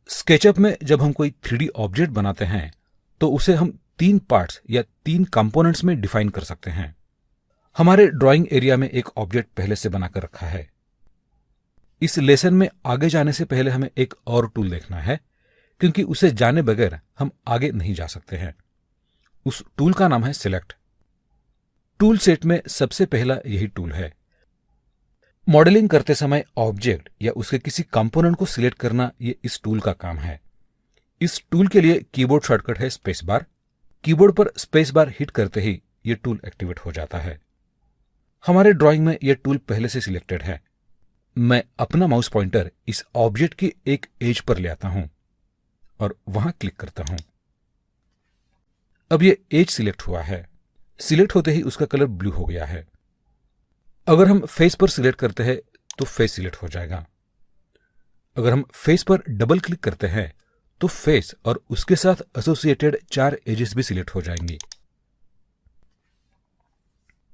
SketchUp में जब हम कोई 3D ऑब्जेक्ट बनाते हैं तो उसे हम 3 पार्ट्स या 3 कंपोनेंट्स में डिफाइन कर सकते हैं। हमारे ड्राइंग एरिया में एक ऑब्जेक्ट पहले से बनाकर रखा है। इस लेसन में आगे जाने से पहले हमें एक और टूल देखना है, क्योंकि उसे जाने बगैर हम आगे नहीं जा सकते हैं। उस टूल का नाम है सिलेक्ट। टूल सेट में सबसे पहला यही टूल है। मॉडलिंग करते समय ऑब्जेक्ट या उसके किसी कंपोनेंट को सिलेक्ट करना ये इस टूल का काम है। इस टूल के लिए कीबोर्ड शॉर्टकट है स्पेस बार। कीबोर्ड पर स्पेस बार हिट करते ही ये टूल एक्टिवेट हो जाता है। हमारे ड्राइंग में यह टूल पहले से सिलेक्टेड है। मैं अपना माउस पॉइंटर इस ऑब्जेक्ट की एक एज पर ले आता हूं और वहां क्लिक करता हूं। अब यह एज सिलेक्ट हुआ है। सिलेक्ट होते ही उसका कलर ब्लू हो गया है। अगर हम फेस पर सिलेक्ट करते हैं तो फेस सिलेक्ट हो जाएगा। अगर हम फेस पर डबल क्लिक करते हैं तो फेस और उसके साथ एसोसिएटेड 4 एजेस भी सिलेक्ट हो जाएंगी।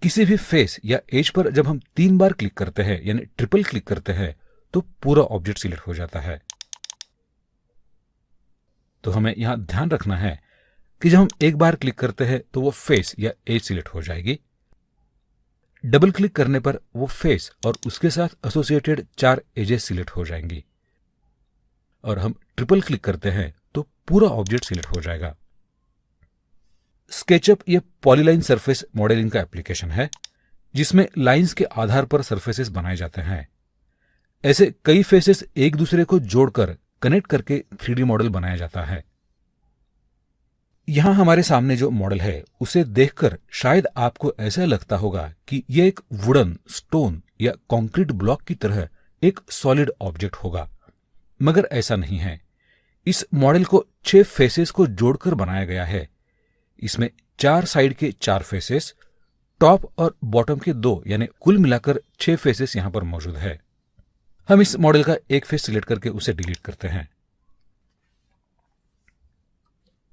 किसी भी फेस या एज पर जब हम 3 बार क्लिक करते हैं यानी ट्रिपल क्लिक करते हैं तो पूरा ऑब्जेक्ट सिलेक्ट हो जाता है। तो हमें यहां ध्यान रखना है कि जब हम एक बार क्लिक करते हैं तो वो फेस या एज सिलेक्ट हो जाएगी। डबल क्लिक करने पर वो फेस और उसके साथ एसोसिएटेड 4 एजेस सिलेक्ट हो जाएंगी। और हम ट्रिपल क्लिक करते हैं तो पूरा ऑब्जेक्ट सिलेक्ट हो जाएगा। स्केचअप ये पॉलीलाइन सरफेस मॉडलिंग का एप्लीकेशन है, जिसमें लाइंस के आधार पर सरफेसेस बनाए जाते हैं। ऐसे कई फेसेस एक दूसरे को जोड़कर कनेक्ट करके 3D मॉडल बनाया जाता है। यहां हमारे सामने जो मॉडल है उसे देखकर शायद आपको ऐसा लगता होगा कि यह एक वुडन, स्टोन या कंक्रीट ब्लॉक की तरह एक सॉलिड ऑब्जेक्ट होगा, मगर ऐसा नहीं है। इस मॉडल को 6 फेसेस को जोड़कर बनाया गया है। इसमें 4 साइड के 4 फेसेस, टॉप और बॉटम के 2 यानी कुल मिलाकर 6 फेसेस यहां पर मौजूद है। हम इस मॉडल का एक फेस सिलेक्ट करके उसे डिलीट करते हैं।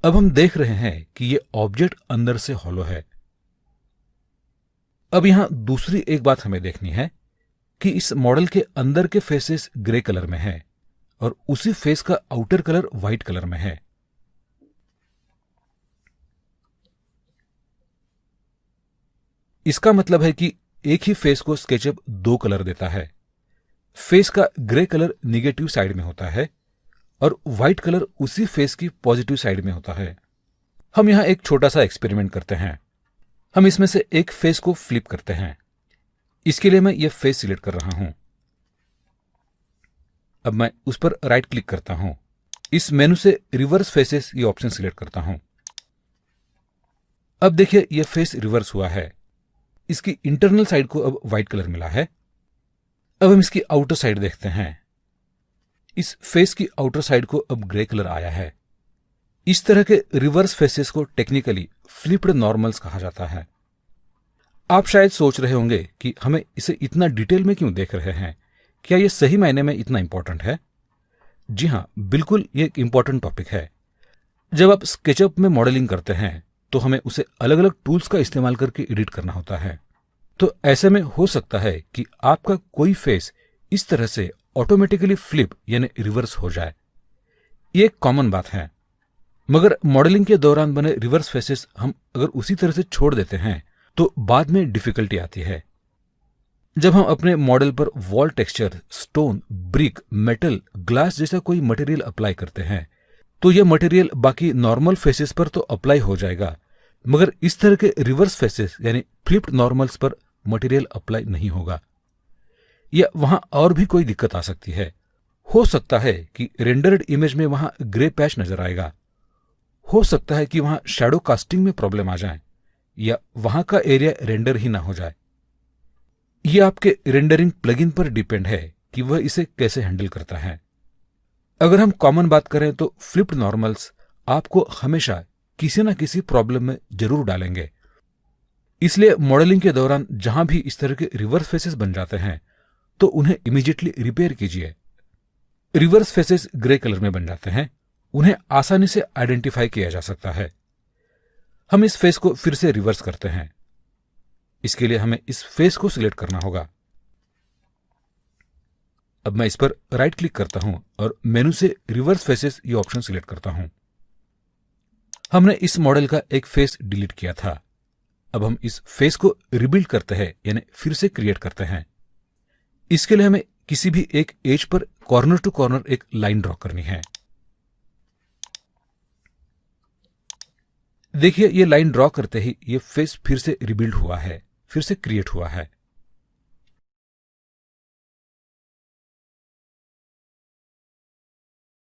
अब हम देख रहे हैं कि यह ऑब्जेक्ट अंदर से हॉलो है। अब यहां दूसरी एक बात हमें देखनी है कि इस मॉडल के अंदर के फेसेस ग्रे कलर में है और उसी फेस का आउटर कलर व्हाइट कलर में है। इसका मतलब है कि एक ही फेस को स्केचअप 2 कलर देता है। फेस का ग्रे कलर निगेटिव साइड में होता है और व्हाइट कलर उसी फेस की पॉजिटिव साइड में होता है। हम यहां एक छोटा सा एक्सपेरिमेंट करते हैं। हम इसमें से एक फेस को फ्लिप करते हैं। इसके लिए मैं यह फेस सिलेक्ट कर रहा हूं। अब मैं उस पर राइट क्लिक करता हूं। इस मेनू से रिवर्स फेसेस ये ऑप्शन सिलेक्ट करता हूं। अब देखिए यह फेस रिवर्स हुआ है। इसकी इंटरनल साइड को अब व्हाइट कलर मिला है। अब हम इसकी आउटर साइड देखते हैं। इस फेस की आउटर साइड को अब ग्रे कलर आया है। इस तरह के रिवर्स फेसेस को टेक्निकली फ्लिप्ड नॉर्मल्स कहा जाता है। आप शायद सोच रहे होंगे कि हमें इसे इतना डिटेल में क्यों देख रहे हैं, क्या यह सही मायने में इतना इंपॉर्टेंट है? जी हां, बिल्कुल ये एक इंपॉर्टेंट टॉपिक है। जब आप स्केचअप में मॉडलिंग करते हैं तो हमें उसे अलग अलग टूल्स का इस्तेमाल करके एडिट करना होता है। तो ऐसे में हो सकता है कि आपका कोई फेस इस तरह से ऑटोमेटिकली फ्लिप यानी रिवर्स हो जाए। ये एक कॉमन बात है, मगर मॉडलिंग के दौरान बने रिवर्स फेसेस हम अगर उसी तरह से छोड़ देते हैं तो बाद में डिफिकल्टी आती है। जब हम अपने मॉडल पर wall texture, stone, brick, metal, glass जैसा कोई मटेरियल अप्लाई करते हैं तो यह मटेरियल बाकी नॉर्मल फेसेस पर तो अप्लाई हो जाएगा, मगर इस तरह के रिवर्स फेसेस यानी फ्लिप्ड नॉर्मल्स पर मटेरियल अप्लाई नहीं होगा। या वहां और भी कोई दिक्कत आ सकती है। हो सकता है कि रेंडर्ड इमेज में वहां ग्रे पैच नजर आएगा। हो सकता है कि वहां शैडो कास्टिंग में प्रॉब्लम आ जाए या वहां का एरिया रेंडर ही ना हो जाए। यह आपके रेंडरिंग प्लगइन पर डिपेंड है कि वह इसे कैसे हैंडल करता है। अगर हम कॉमन बात करें तो फ्लिप्ड नॉर्मल्स आपको हमेशा किसी न किसी प्रॉब्लम में जरूर डालेंगे। इसलिए मॉडलिंग के दौरान जहां भी इस तरह के रिवर्स फेसेस बन जाते हैं तो उन्हें इमीडिएटली रिपेयर कीजिए। रिवर्स फेसेस ग्रे कलर में बन जाते हैं, उन्हें आसानी से आइडेंटिफाई किया जा सकता है। हम इस फेस को फिर से रिवर्स करते हैं। इसके लिए हमें इस फेस को सिलेक्ट करना होगा। अब मैं इस पर राइट क्लिक करता हूं और मेनू से रिवर्स फेसेस ये ऑप्शन सिलेक्ट करता हूं। हमने इस मॉडल का एक फेस डिलीट किया था। अब हम इस फेस को रिबिल्ड करते हैं, यानी फिर से क्रिएट करते हैं। इसके लिए हमें किसी भी एक एज पर कॉर्नर टू कॉर्नर एक लाइन ड्रॉ करनी है। देखिए, ये लाइन ड्रॉ करते ही ये फेस फिर से रिबिल्ड हुआ है, फिर से क्रिएट हुआ है।